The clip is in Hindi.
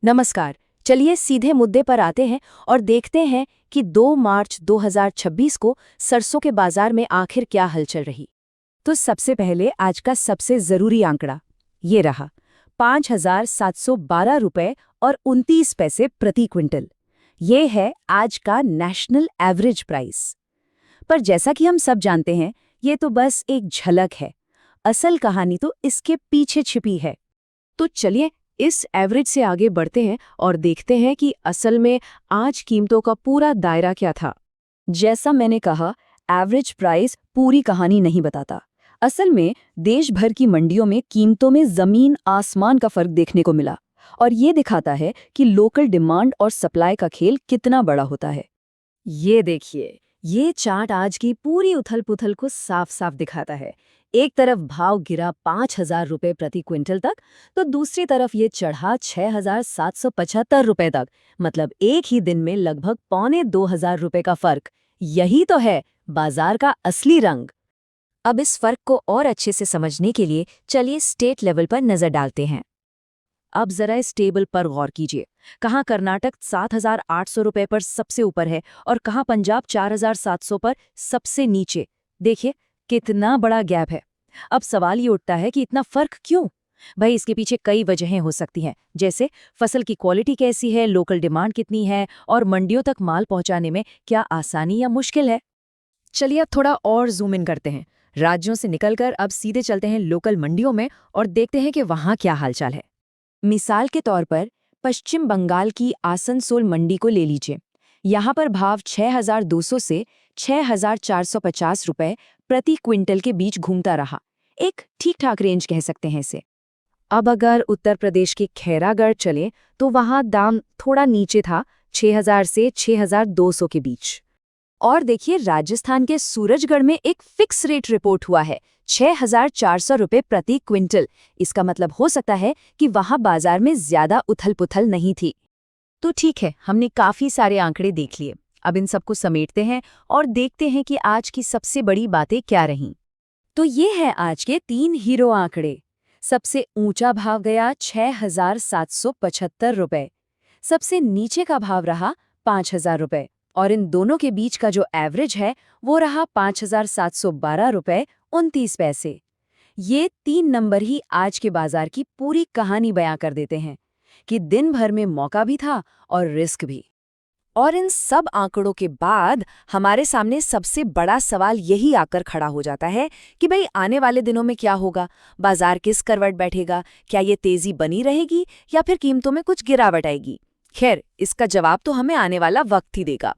नमस्कार। चलिए सीधे मुद्दे पर आते हैं और देखते हैं कि 2 मार्च 2026 को सरसों के बाजार में आखिर क्या हलचल रही। तो सबसे पहले आज का सबसे जरूरी आंकड़ा ये रहा, 5,712 रुपये और 29 पैसे प्रति क्विंटल। ये है आज का नेशनल एवरेज प्राइस। पर जैसा कि हम सब जानते हैं, ये तो बस एक झलक है। असल कहानी तो इसके पीछे छिपी है। तो चलिए इस एवरेज से आगे बढ़ते हैं और देखते हैं कि असल में आज कीमतों का पूरा दायरा क्या था। जैसा मैंने कहा, एवरेज प्राइस पूरी कहानी नहीं बताता। असल में देश भर की मंडियों में कीमतों में जमीन आसमान का फर्क देखने को मिला, और ये दिखाता है कि लोकल डिमांड और सप्लाई का खेल कितना बड़ा होता है। ये देखिए, ये चार्ट आज की पूरी उथल-पुथल को साफ-साफ दिखाता है। एक तरफ भाव गिरा 5,000 रुपये प्रति क्विंटल तक, तो दूसरी तरफ ये चढ़ा 6,775 रुपये तक। मतलब एक ही दिन में लगभग 2,500 रुपये का फर्क। यही तो है बाजार का असली रंग। अब इस फर्क को और अच्छे से समझने के लिए चलिए स्टेट लेवल पर नजर डालते हैं। अब जरा इस टेबल पर गौर कीजिए। कहाँ कर्नाटक 7,800 रुपये पर सबसे ऊपर है और कहाँ पंजाब 4,700 पर सबसे नीचे। देखिए कितना बड़ा गैप है। अब सवाल ये उठता है कि इतना फर्क क्यों? भाई इसके पीछे कई वजहें हो सकती हैं, जैसे फसल की क्वालिटी कैसी है, लोकल डिमांड कितनी है और मंडियों तक माल पहुंचाने में क्या आसानी या मुश्किल है। चलिए अब थोड़ा और जूम इन करते हैं। राज्यों से निकलकर अब सीधे चलते हैं लोकल मंडियों में और देखते हैं कि वहाँ क्या हालचाल है। मिसाल के तौर पर पश्चिम बंगाल की आसनसोल मंडी को ले लीजिए। यहाँ पर भाव 6,200 से 6,450 रुपये प्रति क्विंटल के बीच घूमता रहा। एक ठीक ठाक रेंज कह सकते हैं इसे। अब अगर उत्तर प्रदेश के खैरागढ़ चले तो वहाँ दाम थोड़ा नीचे था, 6,000 से 6,200 के बीच। और देखिए राजस्थान के सूरजगढ़ में एक फिक्स रेट रिपोर्ट हुआ है, 6,400 रुपये प्रति क्विंटल। इसका मतलब हो सकता है कि वहां बाजार में ज्यादा उथल-पुथल नहीं थी। तो ठीक है, हमने काफी सारे आंकड़े देख लिए। अब इन सबको समेटते हैं और देखते हैं कि आज की सबसे बड़ी बातें क्या रहीं। तो ये है आज के 3 हीरो आंकड़े। सबसे ऊंचा भाव गया 6,775 रुपये, सबसे नीचे का भाव रहा 5,000 रुपये, और इन दोनों के बीच का जो एवरेज है वो रहा 5,712 रुपये 29 पैसे। ये 3 नंबर ही आज के बाजार की पूरी कहानी बयां कर देते हैं कि दिन भर में मौका भी था और रिस्क भी। और इन सब आंकड़ों के बाद हमारे सामने सबसे बड़ा सवाल यही आकर खड़ा हो जाता है कि भाई आने वाले दिनों में क्या होगा, बाजार किस करवट बैठेगा, क्या ये तेजी बनी रहेगी या फिर कीमतों में कुछ गिरावट आएगी। खैर, इसका जवाब तो हमें आने वाला वक्त ही देगा।